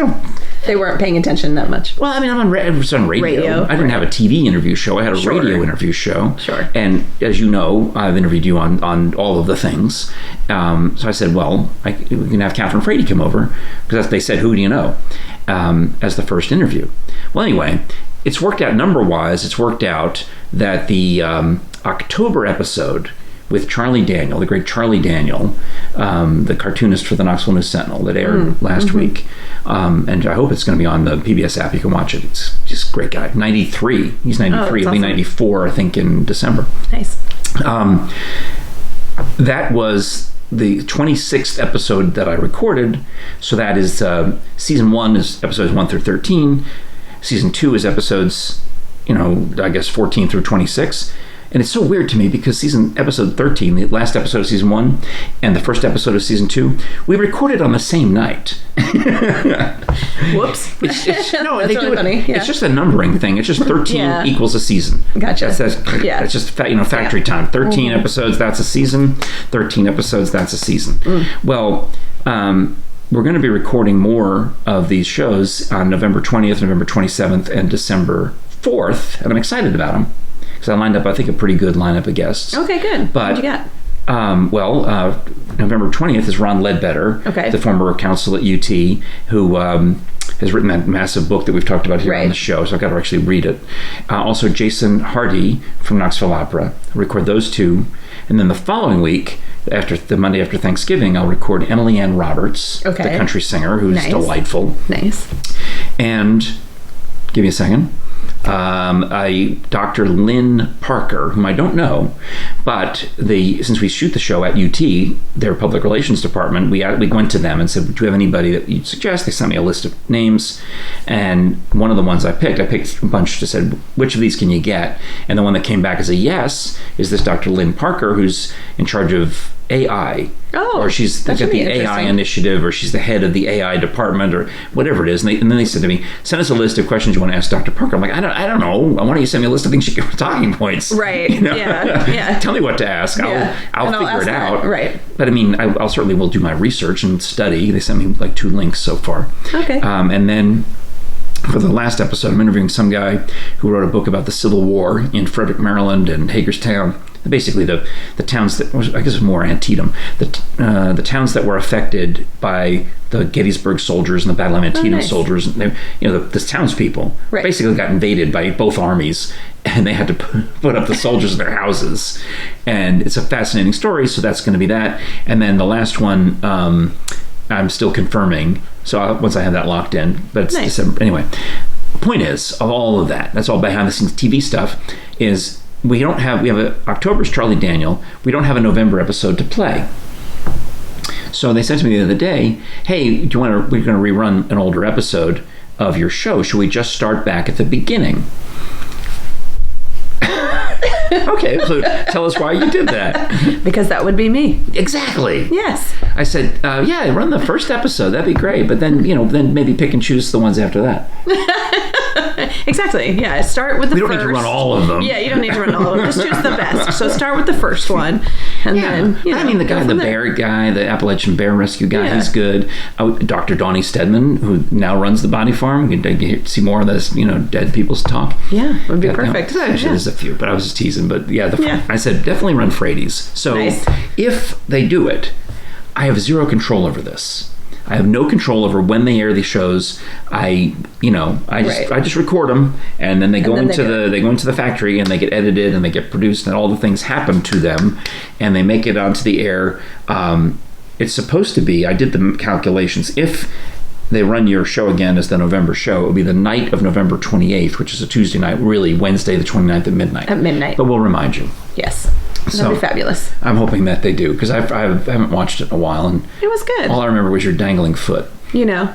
Speaker 2: they weren't paying attention that much.
Speaker 1: Well, I mean, I was on radio. I didn't have a TV interview show. I had a radio interview show.
Speaker 2: Sure.
Speaker 1: And as you know, I've interviewed you on all of the things. So I said, well, we can have Kathryn Frady come over, because they said, who do you know, as the first interview. Well, anyway, it's worked out number-wise. It's worked out that the October episode with Charlie Daniel, the great Charlie Daniel, the cartoonist for the Knoxville News Sentinel that aired last week. And I hope it's going to be on the PBS app. You can watch it. It's just a great guy. 93. He's 93. He'll be 94, I think, in December.
Speaker 2: Nice.
Speaker 1: That was the 26th episode that I recorded. So that is season 1 is episodes 1 through 13. Season 2 is episodes, I guess 14 through 26. And it's so weird to me because episode 13, the last episode of season 1, and the first episode of season 2, we recorded on the same night.
Speaker 2: Whoops.
Speaker 1: That's
Speaker 2: really funny. Yeah.
Speaker 1: It's just a numbering thing. It's just 13 equals a season.
Speaker 2: Gotcha.
Speaker 1: It's just factory time. 13 episodes, that's a season. 13 episodes, that's a season. Well, we're going to be recording more of these shows on November 20th, November 27th, and December 4th, and I'm excited about them. Because I lined up, I think, a pretty good lineup of guests.
Speaker 2: Okay, good.
Speaker 1: But,
Speaker 2: what'd you got?
Speaker 1: November 20th is Ron Ledbetter, the former counsel at UT, who has written that massive book that we've talked about here on the show, so I've got to actually read it. Also, Jason Hardy from Knoxville Opera. I'll record those 2. And then the following week, the Monday after Thanksgiving, I'll record Emily Ann Roberts, the country singer, who's delightful.
Speaker 2: Nice.
Speaker 1: And, give me a second. Dr. Lynn Parker, whom I don't know, but since we shoot the show at UT, their public relations department, we went to them and said, do you have anybody that you'd suggest? They sent me a list of names, and one of the ones I picked a bunch, just said, which of these can you get? And the one that came back as a yes is this Dr. Lynn Parker, who's in charge of AI. Or she's got the AI initiative, or she's the head of the AI department, or whatever it is. And then they said to me, send us a list of questions you want to ask Dr. Parker. I'm like, I don't know. Why don't you send me a list of things talking points?
Speaker 2: Right. Yeah.
Speaker 1: Tell me what to ask. I'll figure it out.
Speaker 2: Right.
Speaker 1: But I mean, I'll certainly will do my research and study. They sent me like 2 links so far.
Speaker 2: Okay.
Speaker 1: And then for the last episode, I'm interviewing some guy who wrote a book about the Civil War in Frederick, Maryland, and Hagerstown. Basically, the towns that, I guess it was more Antietam, the towns that were affected by the Gettysburg soldiers and the Battle of Antietam soldiers. The townspeople basically got invaded by both armies, and they had to put up the soldiers in their houses. And it's a fascinating story, so that's going to be that. And then the last one, I'm still confirming. So once I have that locked in, but it's December. Anyway, the point is, of all of that, that's all behind the scenes TV stuff, is we have October's Charlie Daniel. We don't have a November episode to play. So they said to me the other day, hey, we're going to rerun an older episode of your show. Should we just start back at the beginning? Okay, so tell us why you did that.
Speaker 2: Because that would be me.
Speaker 1: Exactly.
Speaker 2: Yes.
Speaker 1: I said, run the first episode. That'd be great. But then, then maybe pick and choose the ones after that.
Speaker 2: Exactly. Yeah. Start with the first.
Speaker 1: We don't need to run all of them.
Speaker 2: Yeah, you don't need to run all of them. Just choose the best. So start with the first one. And then,
Speaker 1: the guy, the bear guy, the Appalachian Bear Rescue guy, he's good. Dr. Donnie Stedman, who now runs the Body Farm. You can see more of this, dead people's talk.
Speaker 2: Yeah, would be perfect.
Speaker 1: Actually, there's a few, but I was just teasing. season, but
Speaker 2: Yeah.
Speaker 1: I said definitely run Frady's. So
Speaker 2: Nice.
Speaker 1: if they do it, I have zero control over this. I have no control over when they air the shows. I just record them, and then they go into the factory, and they get edited, and they get produced, and all the things happen to them, and they make it onto the air. It's supposed to be. I did the calculations. If they run your show again as the November show, it will be the night of November 28th, which is a Tuesday night. Really, Wednesday the 29th at midnight.
Speaker 2: At midnight.
Speaker 1: But we'll remind you.
Speaker 2: Yes. That'd be fabulous.
Speaker 1: I'm hoping that they do, because I haven't watched it in a while, and
Speaker 2: it was good.
Speaker 1: all I remember was your dangling foot.
Speaker 2: You know.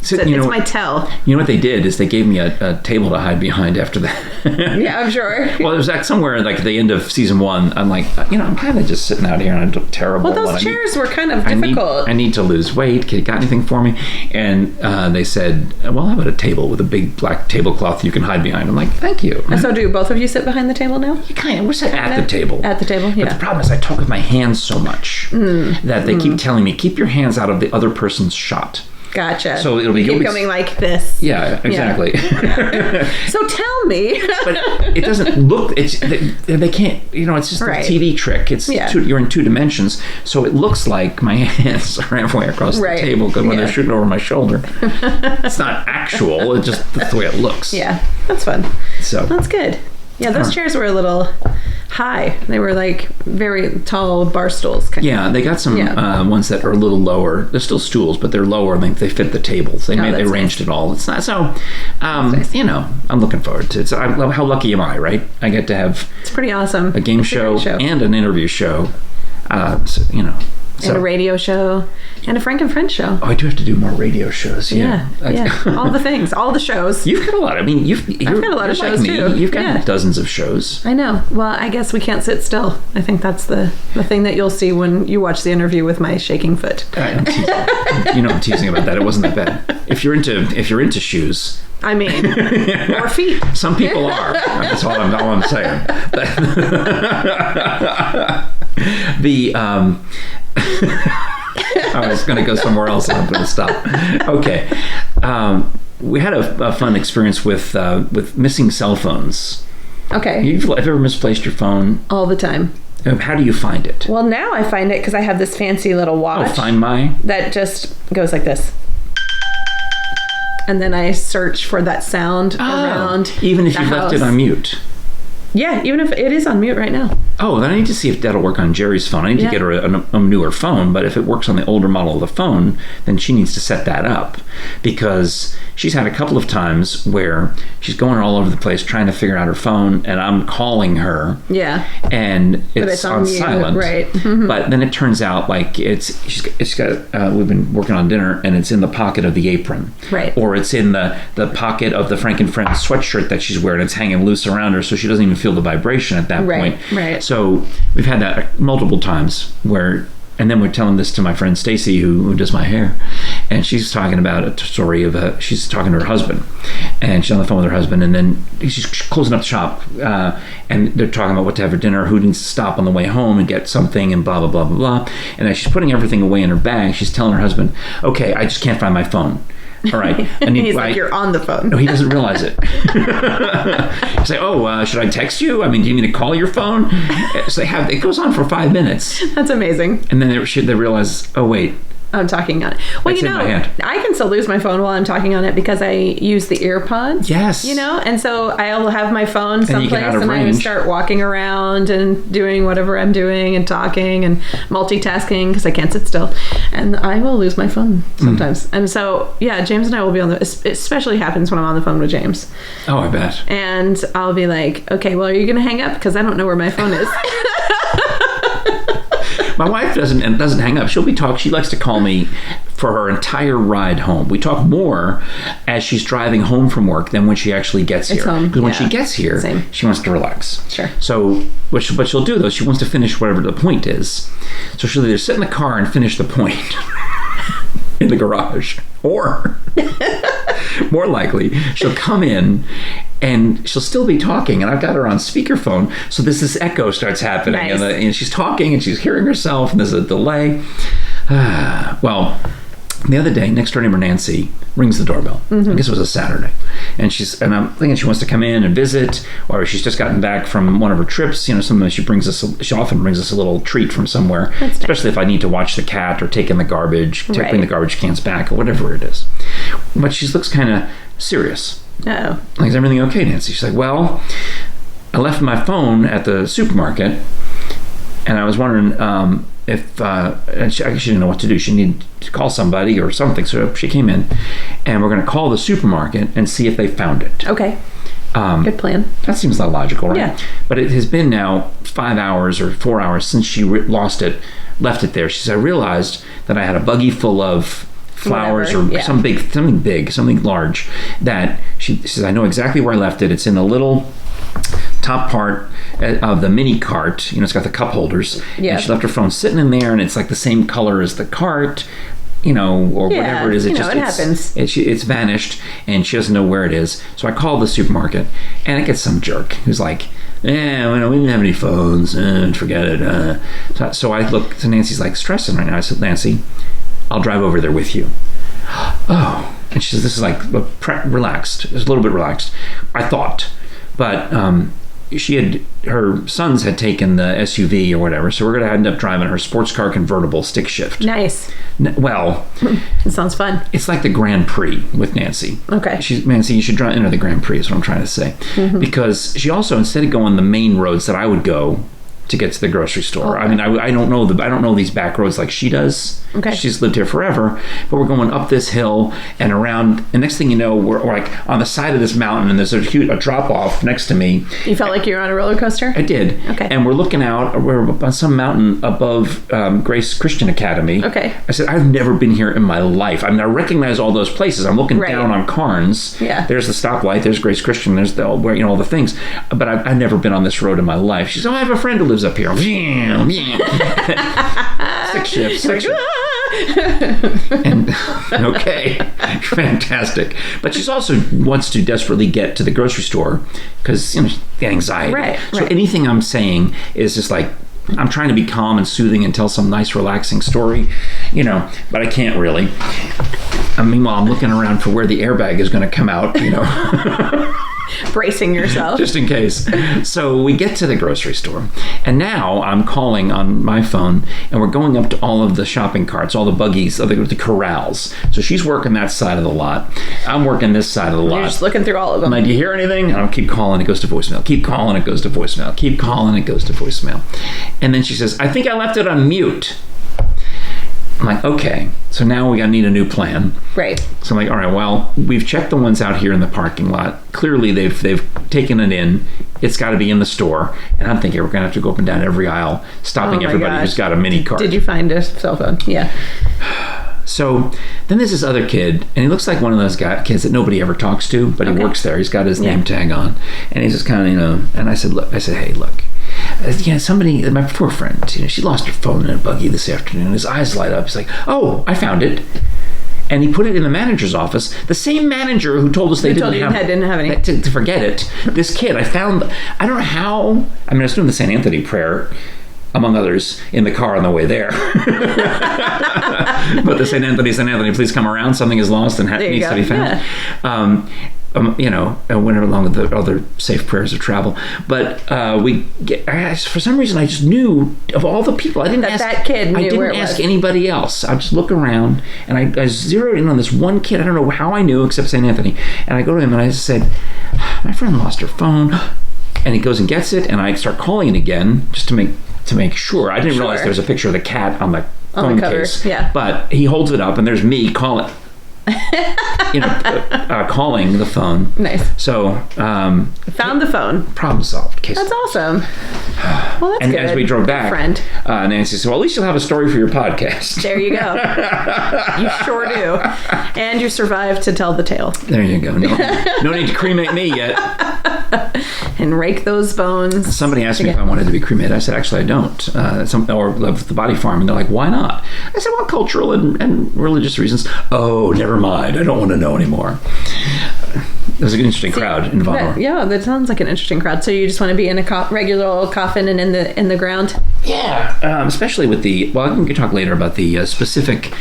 Speaker 1: So,
Speaker 2: it's my tell.
Speaker 1: You know what they did is they gave me a table to hide behind after that.
Speaker 2: Yeah, I'm sure.
Speaker 1: Well, it was somewhere like at the end of season 1. I'm like, I'm kind of just sitting out here and I look terrible.
Speaker 2: Well, those chairs were kind of difficult.
Speaker 1: I need to lose weight. Got anything for me? And they said, well, how about a table with a big black tablecloth you can hide behind? I'm like, thank you.
Speaker 2: And so do both of you sit behind the table now?
Speaker 1: You kind of. We're sitting at the table.
Speaker 2: At the table, yeah.
Speaker 1: But the problem is I talk with my hands so much that they keep telling me, keep your hands out of the other person's shot.
Speaker 2: Gotcha.
Speaker 1: So it'll be
Speaker 2: keep going like this.
Speaker 1: Yeah, exactly.
Speaker 2: Yeah. So tell me.
Speaker 1: But it doesn't look. They can't. It's just a TV trick. You're in 2 dimensions, so it looks like my hands are halfway across the table because when they're shooting over my shoulder, it's not actual. It's just that's the way it looks.
Speaker 2: Yeah, that's fun.
Speaker 1: So
Speaker 2: that's good. Yeah, those chairs were a little high. They were like very tall bar stools.
Speaker 1: Yeah, they got some ones that are a little lower. They're still stools, but they're lower. They fit the tables. They arranged it all. It's not so.
Speaker 2: Nice.
Speaker 1: I'm looking forward to it. So how lucky am I, right? I get to have.
Speaker 2: It's pretty awesome.
Speaker 1: A game show and an interview show.
Speaker 2: And a radio show and a Frank and Friends show.
Speaker 1: Oh, I do have to do more radio shows.
Speaker 2: Yeah. All the things, all the shows.
Speaker 1: You've got a lot. I mean, I've
Speaker 2: got a lot of shows too.
Speaker 1: You've got dozens of shows.
Speaker 2: I know. Well, I guess we can't sit still. I think that's the thing that you'll see when you watch the interview with my shaking foot.
Speaker 1: I'm teasing. I'm teasing about that. It wasn't that bad. If you're into shoes.
Speaker 2: I mean, more feet.
Speaker 1: Some people are. That's all I'm saying. I was going to go somewhere else and I'm going to stop. Okay. We had a fun experience with missing cell phones.
Speaker 2: Okay.
Speaker 1: Have you ever misplaced your phone?
Speaker 2: All the time.
Speaker 1: How do you find it?
Speaker 2: Well, now I find it because I have this fancy little watch.
Speaker 1: Oh, Find My?
Speaker 2: That just goes like this. And then I search for that sound around.
Speaker 1: Even if you left it on mute.
Speaker 2: Yeah, even if it is on mute right now.
Speaker 1: Oh, then I need to see if that'll work on Jere's phone. I need to get her a newer phone, but if it works on the older model of the phone, then she needs to set that up, because she's had a couple of times where she's going all over the place trying to figure out her phone, and I'm calling her. Yeah. And it's on silent. Right. Mm-hmm. But then it turns out like it's got we've been working on dinner, and it's in the pocket of the apron. Right. Or it's in the pocket of the Frank and Friends sweatshirt that she's wearing. It's hanging loose around her, so she doesn't even feel the vibration at that point. Right. So we've had that multiple times where, and then we're telling this to my friend Stacey, who does my hair, and she's talking about a story of she's talking to her husband, and she's on the phone with her husband, and then she's closing up the shop, and they're talking about what to have for dinner, who needs to stop on the way home and get something, and blah, blah, blah, blah, blah. And as she's putting everything away in her bag, she's telling her husband, okay, I just can't find my phone. All right. And
Speaker 2: he's like, you're on the phone.
Speaker 1: No, he doesn't realize it. He's like, oh, should I text you? I mean, do you need to call your phone? So it goes on for 5 minutes.
Speaker 2: That's amazing.
Speaker 1: And then they realize, oh, wait.
Speaker 2: I'm talking on it. Well,
Speaker 1: it's in my hand.
Speaker 2: I can still lose my phone while I'm talking on it because I use the earpods. Yes. And so I'll have my phone someplace and I start walking around and doing whatever I'm doing and talking and multitasking because I can't sit still. And I will lose my phone sometimes. And so, James and I will be it especially happens when I'm on the phone with James.
Speaker 1: Oh, I bet.
Speaker 2: And I'll be like, okay, well, are you going to hang up? Because I don't know where my phone is.
Speaker 1: My wife doesn't hang up. She likes to call me for her entire ride home. We talk more as she's driving home from work than when she actually gets here. Because when she gets here, she wants to relax. Sure. So what she'll do, though, she wants to finish whatever the point is. So she'll either sit in the car and finish the point in the garage, or more likely, she'll come in and she'll still be talking, and I've got her on speakerphone, so this echo starts happening. Nice. And she's talking and she's hearing herself, and there's a delay. Well, The other day, next door neighbor Nancy rings the doorbell. I guess it was a Saturday, and I'm thinking she wants to come in and visit, or she's just gotten back from one of her trips. Sometimes she often brings us a little treat from somewhere, especially if I need to watch the cat or take in the garbage, bring the garbage cans back, or whatever it is. But she looks kind of serious.
Speaker 2: Oh,
Speaker 1: like, is everything okay, Nancy? She's like, well, I left my phone at the supermarket, and I was wondering if she didn't know what to do. She needed to call somebody or something. So she came in, and we're going to call the supermarket and see if they found it.
Speaker 2: Okay. Good plan.
Speaker 1: That seems logical, right?
Speaker 2: Yeah.
Speaker 1: But it has been now 5 hours or 4 hours since she left it there. She said, I realized that I had a buggy full of flowers or something big, something large, that she says, I know exactly where I left it. It's in the little top part of the mini cart. It's got the cup holders. Yeah. And she left her phone sitting in there, and it's like the same color as the cart, or whatever it is. It happens. It's vanished, and she doesn't know where it is. So I call the supermarket, and I get some jerk who's like, we didn't have any phones. Forget it. So I look to Nancy's like stressing right now. I said, Nancy, I'll drive over there with you. Oh. And she says, this is like relaxed. It's a little bit relaxed, I thought. But her sons had taken the SUV or whatever, so we're going to end up driving her sports car convertible stick shift.
Speaker 2: Nice.
Speaker 1: Well,
Speaker 2: it sounds fun.
Speaker 1: It's like the Grand Prix with Nancy.
Speaker 2: Okay.
Speaker 1: Nancy, you should enter the Grand Prix is what I'm trying to say. Because she also, instead of going the main roads that I would go to get to the grocery store. Okay. I don't know these back roads like she does.
Speaker 2: Okay.
Speaker 1: She's lived here forever, but we're going up this hill and around, and next thing you know, we're like on the side of this mountain, and there's a drop off next to me.
Speaker 2: You felt like you were on a roller coaster?
Speaker 1: I did.
Speaker 2: Okay.
Speaker 1: And we're looking out, we're on some mountain above Grace Christian Academy.
Speaker 2: Okay.
Speaker 1: I said, I've never been here in my life. I recognize all those places. I'm looking down on Carnes.
Speaker 2: Yeah. There's
Speaker 1: the stoplight, there's Grace Christian, there's all the things. But I've never been on this road in my life. She said, I have a friend who lives up here. 6 shifts. And okay, fantastic. But she's also wants to desperately get to the grocery store because the anxiety.
Speaker 2: Right.
Speaker 1: So anything I'm saying is just like I'm trying to be calm and soothing and tell some nice, relaxing story, but I can't really. Meanwhile, I'm looking around for where the airbag is going to come out,
Speaker 2: Bracing yourself.
Speaker 1: Just in case. So we get to the grocery store, and now I'm calling on my phone, and we're going up to all of the shopping carts, all the buggies, the corrals. So she's working that side of the lot. I'm working this side of the lot.
Speaker 2: You're just looking through all of them.
Speaker 1: I'm like, do you hear anything? And I'll keep calling, it goes to voicemail. Keep calling, it goes to voicemail. Keep calling, it goes to voicemail. And then she says, I think I left it on mute. I'm like, okay, so now we need a new plan.
Speaker 2: Right.
Speaker 1: So I'm like, all right, well, we've checked the ones out here in the parking lot. Clearly, they've taken it in. It's got to be in the store. And I'm thinking we're going to have to go up and down every aisle, stopping everybody who's got a mini cart.
Speaker 2: Did you find a cell phone? Yeah.
Speaker 1: So then there's this other kid, and he looks like one of those kids that nobody ever talks to, but he works there. He's got his name tag on. And he's just kind of, and I said, hey, look. Somebody, my poor friend, she lost her phone in a buggy this afternoon. His eyes light up. He's like, oh, I found it. And he put it in the manager's office. The same manager who told us they didn't have any. To forget it. This kid, I don't know how, I was doing the St. Anthony prayer, among others, in the car on the way there. But the St. Anthony, please come around. Something is lost and needs to be found. Yeah. I went along with the other safe prayers of travel. But for some reason, I just knew of all the people. I didn't ask
Speaker 2: that kid knew
Speaker 1: I didn't
Speaker 2: where it
Speaker 1: ask
Speaker 2: was.
Speaker 1: Anybody else. I just look around, and I zeroed in on this one kid. I don't know how I knew, except St. Anthony. And I go to him, and I just said, my friend lost her phone. And he goes and gets it, and I start calling it again, just to make sure. I didn't realize there was a picture of the cat on the phone case.
Speaker 2: Yeah.
Speaker 1: But he holds it up, and there's me calling. Calling the phone.
Speaker 2: Nice.
Speaker 1: So
Speaker 2: found the phone.
Speaker 1: Problem solved.
Speaker 2: That's awesome. Well, that's
Speaker 1: and
Speaker 2: good.
Speaker 1: as we drove back,
Speaker 2: friend.
Speaker 1: Nancy said, well, at least you'll have a story for your podcast.
Speaker 2: There you go. You sure do. And you survived to tell the tale.
Speaker 1: There you go. No need to cremate me yet.
Speaker 2: And rake those bones.
Speaker 1: Somebody asked me if I wanted to be cremated. I said, actually, I don't. Or live the body farm. And they're like, why not? I said, well, cultural and religious reasons. Oh, never mind. I don't want to know anymore. There's an interesting crowd in Vonore.
Speaker 2: Yeah, that sounds like an interesting crowd. So you just want to be in a regular old coffin and in the ground?
Speaker 1: Yeah, especially with the, well, we can talk later about the specific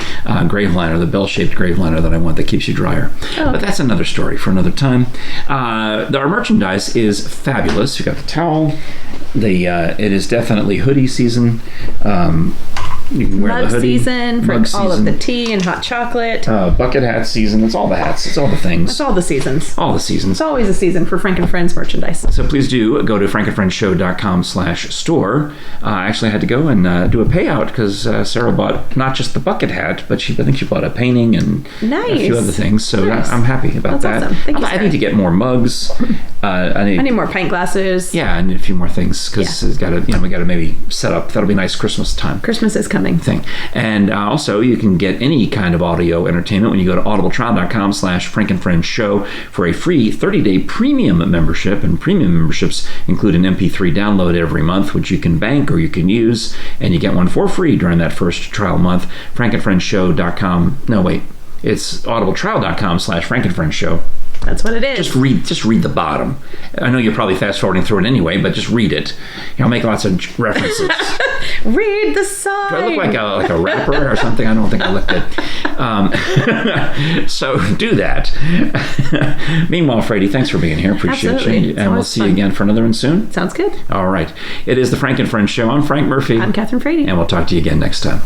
Speaker 1: grave liner, the bell-shaped grave liner that I want that keeps you drier. Oh, okay. But that's another story for another time. Our merchandise is fabulous. You got the towel. It is definitely hoodie season. You can wear
Speaker 2: mug
Speaker 1: the hoodie.
Speaker 2: Season for
Speaker 1: mug
Speaker 2: all
Speaker 1: season.
Speaker 2: of the tea and hot chocolate.
Speaker 1: Bucket hat season. It's all the hats. It's all the things.
Speaker 2: It's all the seasons.
Speaker 1: All the seasons.
Speaker 2: It's always a season for Frank and Friends merchandise.
Speaker 1: So please do go to frankandfriendshow.com/store. I actually had to go and do a payout because Sarah bought not just the bucket hat, but I think she bought a painting and a few other things. So nice. I'm happy about that.
Speaker 2: Awesome. Thank you,
Speaker 1: I need to get more mugs.
Speaker 2: I need more pint glasses.
Speaker 1: Yeah, I need a few more things because we got to maybe set up. That'll be nice Christmas time.
Speaker 2: Christmas is coming.
Speaker 1: Thing. And also, you can get any kind of audio entertainment when you go to audibletrial.com/frankandfriendshow for a free 30-day premium membership. And premium memberships include an MP3 download every month, which you can bank or you can use, and you get one for free during that first trial month. frankandfriendshow.com. No, wait. It's audibletrial.com/frankandfriendshow.
Speaker 2: That's what it is.
Speaker 1: Just read the bottom. I know you're probably fast forwarding through it anyway, but just read it. I'll make lots of references.
Speaker 2: Read the sign.
Speaker 1: Do I look like a rapper or something? I don't think I look good. So do that. Meanwhile, Frady, thanks for being here. Appreciate you. And we'll see you again for another one soon.
Speaker 2: Sounds good.
Speaker 1: All right. It is the Frank and Friends Show. I'm Frank Murphy.
Speaker 2: I'm Kathryn Frady.
Speaker 1: And we'll talk to you again next time.